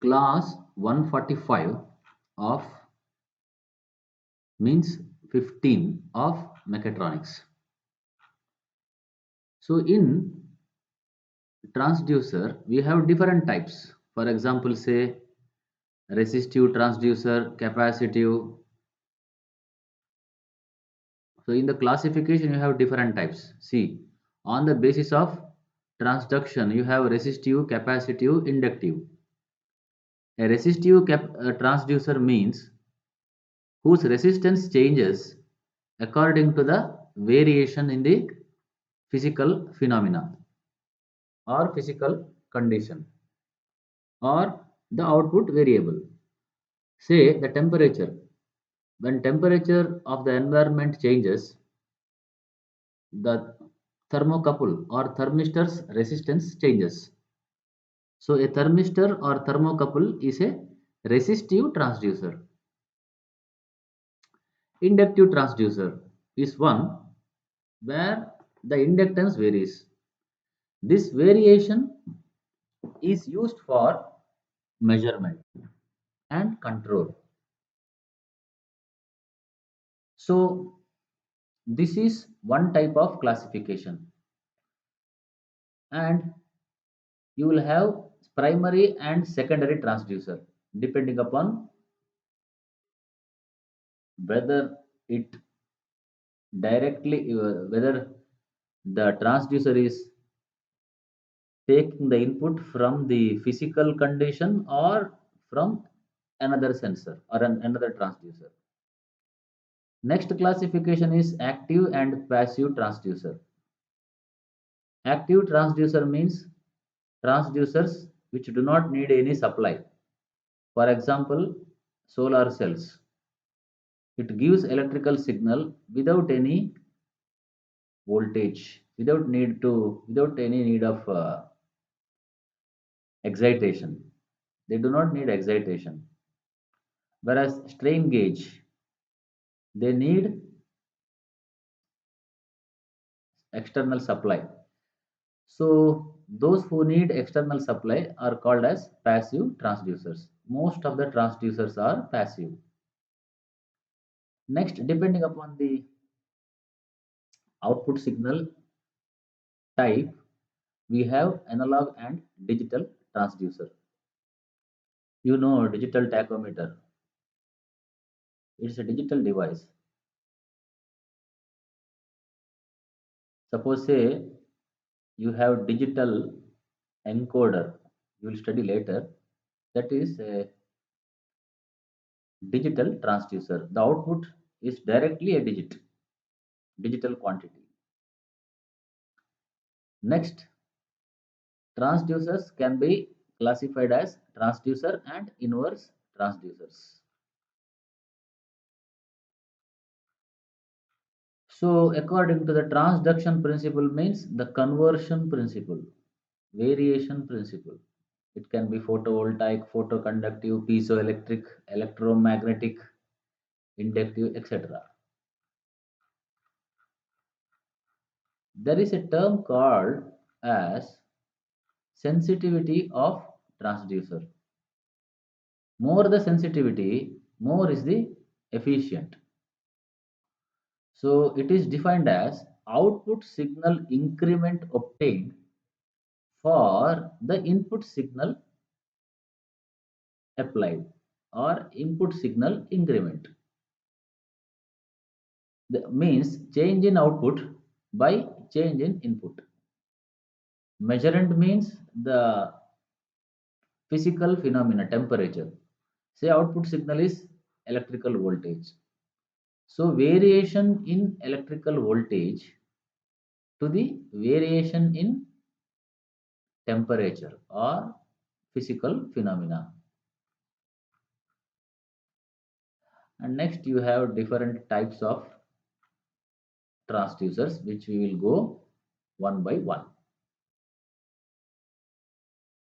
Class 145 of means 15 of mechatronics. So in transducer we have different types. For example, say resistive transducer, capacitive. So in the classification you have different types. See, on the basis of transduction you have resistive, capacitive, inductive. A resistive transducer means whose resistance changes according to the variation in the physical phenomena or physical condition or the output variable. Say the temperature. When temperature of the environment changes, the thermocouple or thermistor's resistance changes. So a thermistor or thermocouple is a resistive transducer. Inductive transducer is one where the inductance varies. This variation is used for measurement and control. So this is one type of classification, and you will have primary and secondary transducer depending upon whether it directly whether the transducer is taking the input from the physical condition or from another sensor or another transducer. Next classification is active and passive transducer. Active transducer means transducers which do not need any supply. For example, solar cells. It gives electrical signal without any voltage, without any need of excitation. They do not need excitation. Whereas strain gauge, they need external supply. So those who need external supply are called as passive transducers. Most of the transducers are passive. Next, depending upon the output signal type, we have analog and digital transducer. You know digital tachometer. It's a digital device. Suppose say you have digital encoder. You will study later. That is a digital transducer. The output is directly a digital quantity. Next, transducers can be classified as transducer and inverse transducers. So according to the transduction principle means the conversion principle, variation principle. It can be photovoltaic, photoconductive, piezoelectric, electromagnetic, inductive, etc. There is a term called as sensitivity of transducer. More the sensitivity, more is the efficient. So it is defined as output signal increment obtained for the input signal applied or input signal increment. That means change in output by change in input. Measurement means the physical phenomena, temperature. Say output signal is electrical voltage. So variation in electrical voltage to the variation in temperature or physical phenomena. And next you have different types of transducers which we will go one by one.